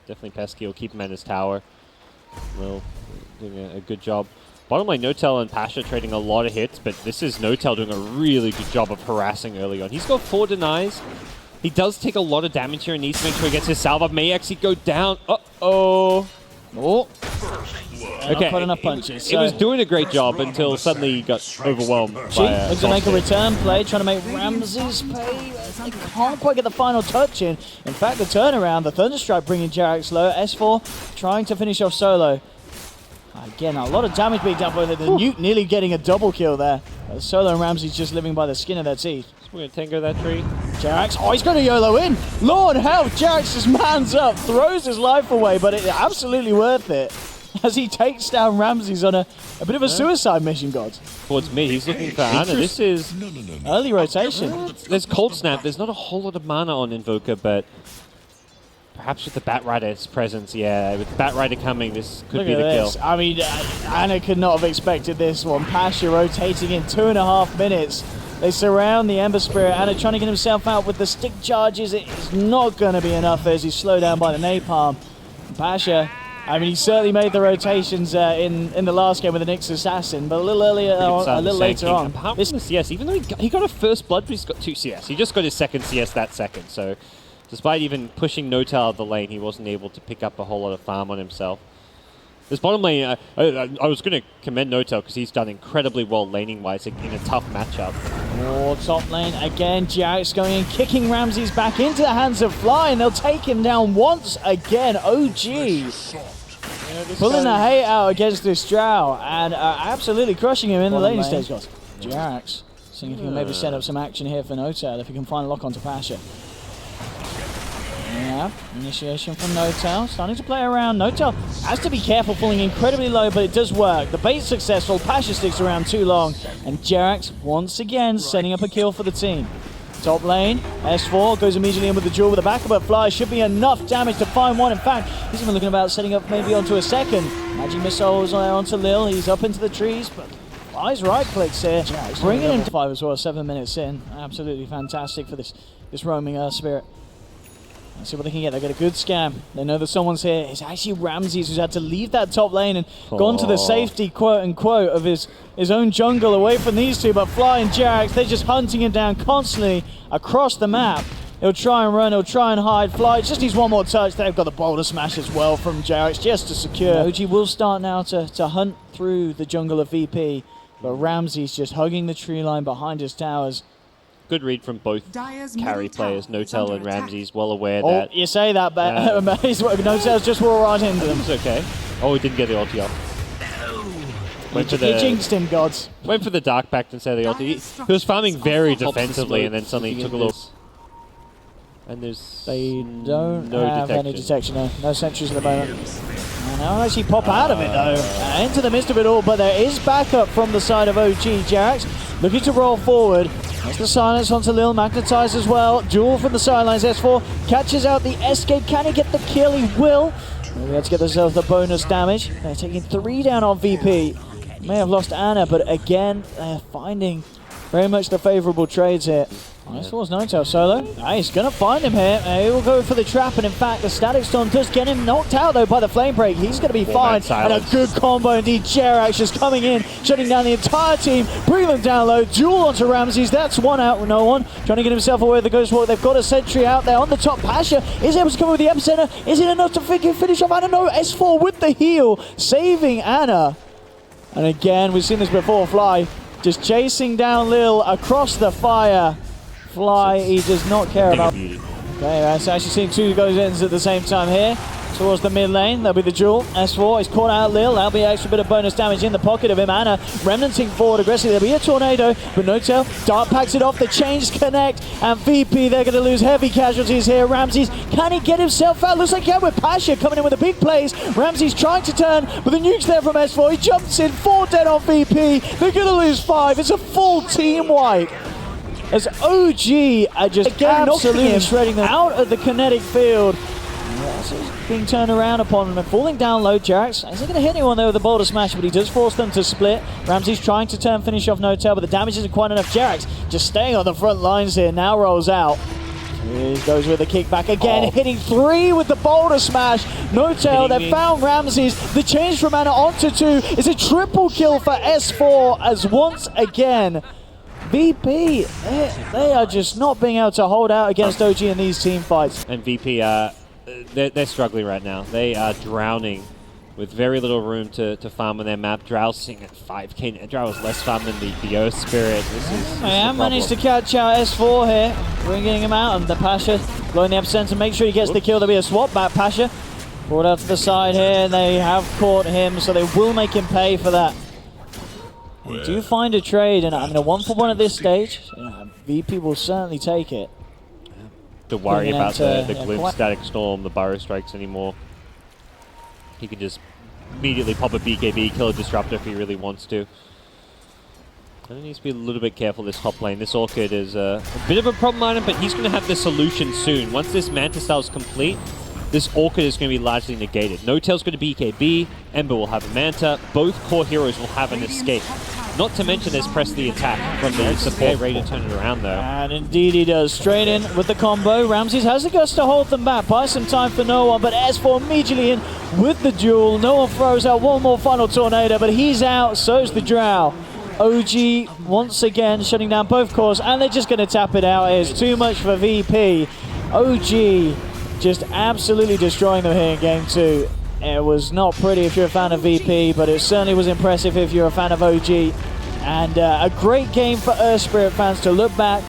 definitely pesky. He'll keep him at his tower. Lil doing a good job. Bottom lane, Notel and Pasha trading a lot of hits, but this is Notel doing a really good job of harassing early on. He's got 4 denies. He does take a lot of damage here and needs to make sure he gets his salve up. May actually go down. Uh-oh. Oh. Okay, Not enough punches. It was doing a great job until suddenly he got overwhelmed by looks to make a return play, trying to make Ramses pay. They can't quite get the final touch in. In fact, the turnaround, the Thunderstrike bringing Jarex low. S4 trying to finish off solo. Again, a lot of damage being done by the Nuke, nearly getting a double kill there. Solo and Ramsey's just living by the skin of their teeth. We're going to tango that tree. Jarex, oh, he's going to YOLO in. Lord help, Jarex just mans up, throws his life away, but it's absolutely worth it as he takes down Ramses on a bit of a suicide mission, God. Towards mid, he's looking for Ana. This is early rotation. There's Cold Snap. There's not a whole lot of mana on Invoker, but perhaps with the Batrider's presence, yeah, with Batrider coming, this could be the kill. I mean, Ana could not have expected this one. Pasha rotating in 2.5 minutes. They surround the Ember Spirit. Ana trying to get himself out with the stick charges. It's not going to be enough as he's slowed down by the Napalm. Pasha, I mean, he certainly made the rotations in the last game with the Nyx Assassin, but a little earlier, a little later on. Apart from the CS, even though he got a first blood, but he's got 2 CS. He just got his second CS that second, so despite even pushing Notel out of the lane, he wasn't able to pick up a whole lot of farm on himself. This bottom lane, I was going to commend Notel because he's done incredibly well laning-wise in a tough matchup. Oh, top lane again. Jarex going in, kicking Ramses back into the hands of Fly, and they'll take him down once again. OG pulling the hate out against this Drow and absolutely crushing him in the laning stage. Jarex seeing if he can maybe set up some action here for Notel, if he can find a lock onto Pasha. Yeah, initiation from Notel, starting to play around. Notel has to be careful, falling incredibly low, but it does work. The bait's successful, Pasha sticks around too long, and Jarex once again setting up a kill for the team. Top lane, S4 goes immediately in with the duel with a backup, but Fly should be enough damage to find one. In fact, he's even looking about setting up maybe onto a second. Magic missiles onto Lil, he's up into the trees, but Fly's right clicks here, bringing him to 5 as well, 7 minutes in. Absolutely fantastic for this roaming Spirit. Let's see what they can get. They get a good scam. They know that someone's here. It's actually Ramses who's had to leave that top lane and gone to the safety, quote-unquote, of his own jungle away from these two. But Fly and Jarex, they're just hunting him down constantly across the map. He'll try and run, he'll try and hide. Fly just needs one more touch. They've got the boulder smash as well from Jarex just to secure. OG will start now to hunt through the jungle of VP. But Ramses just hugging the tree line behind his towers. Good read from both carry players, Notel and Ramses, well aware that... Oh, you say that, but Notel's just walked right into them. It's okay. Oh, he didn't get the ulti off. He jinxed him, gods. Went for the Dark Pact instead of the ulti. He was farming very defensively and then suddenly he took a little... And there's... They don't have any detection, no sentries at the moment. And they'll actually pop out of it, though. Into the midst of it all, but there is backup from the side of OG. Jarex looking to roll forward. There's the silence onto Lil, magnetized as well. Duel from the sidelines, S4 catches out the escape. Can he get the kill? He will. Maybe let's get themselves the bonus damage. They're taking 3 down on VP. May have lost Ana, but again, they're finding very much the favorable trades here. Nice towards Notel solo. He's going to find him here. He will go for the trap, and in fact, the Static Storm does get him knocked out, though, by the Flame Break. He's going to be fine, and a good combo indeed. Jarex just coming in, shutting down the entire team, bring them down low. Duel onto Ramses. That's one out with no one. Trying to get himself away with the Ghost Walk. They've got a sentry out there on the top. Pasha is able to come with the epicenter. Is it enough to finish off Ana? No, S4 with the heal, saving Ana. And again, we've seen this before. Fly just chasing down Lil across the fire. Fly, he does not care about... Okay, so actually seeing 2 goes in at the same time here. Towards the mid lane, that'll be the duel. S4 is caught out Lil. That'll be an extra bit of bonus damage in the pocket of him. Ana remnanting forward aggressively. There'll be a tornado, but Notel Dark packs it off. The chains connect, and VP, they're going to lose heavy casualties here. Ramses, can he get himself out? Looks like he can with Pasha coming in with the big plays. Ramses trying to turn, but the nuke's there from S4. He jumps in, 4 dead on VP. They're going to lose 5. It's a full team wipe. As OG are just absolutely shredding them out of the kinetic field. Being turned around upon him and falling down low. Jarex isn't going to hit anyone there with the boulder smash, but he does force them to split. Ramses trying to finish off Notel, but the damage isn't quite enough. Jarex just staying on the front lines here, now rolls out. He goes with the kickback again, hitting 3 with the boulder smash. No tail, they found Ramses. The change from mana onto 2 is a triple kill for S4 as once again, VP, they are just not being able to hold out against OG in these team fights. And VP, they're struggling right now. They are drowning with very little room to farm on their map. Drow's sitting at 5k. Drow is less farm than the Earth Spirit. This managed to catch out S4 here, bringing him out, and the Pasha blowing the epicenter. Make sure he gets the kill. There'll be a swap back. Pasha brought out to the side here, and they have caught him, so they will make him pay for that. They do find a trade, and I mean, a 1-for-1 at this stage. VP will certainly take it. To worry about the Glimpse, Static Storm, the Burrow Strikes anymore. He can just immediately pop a BKB, kill a Disruptor if he really wants to. And he needs to be a little bit careful this top lane. This Orchid is a bit of a problem item, but he's going to have the solution soon. Once this Manta style is complete, this Orchid is going to be largely negated. No Tail's going to BKB, Ember will have a Manta, both core heroes will have an escape. Not to mention there's press the attack from the support, ready to turn it around though. And indeed he does. Straight in with the combo. Ramses has the guts to hold them back. Buy some time for no one, but S4 immediately in with the duel. No one throws out one more final tornado, but he's out, so's the Drow. OG once again shutting down both cores, and they're just going to tap it out. It's too much for VP. OG just absolutely destroying them here in game 2. It was not pretty if you're a fan of VP, but it certainly was impressive if you're a fan of OG. And a great game for Earth Spirit fans to look back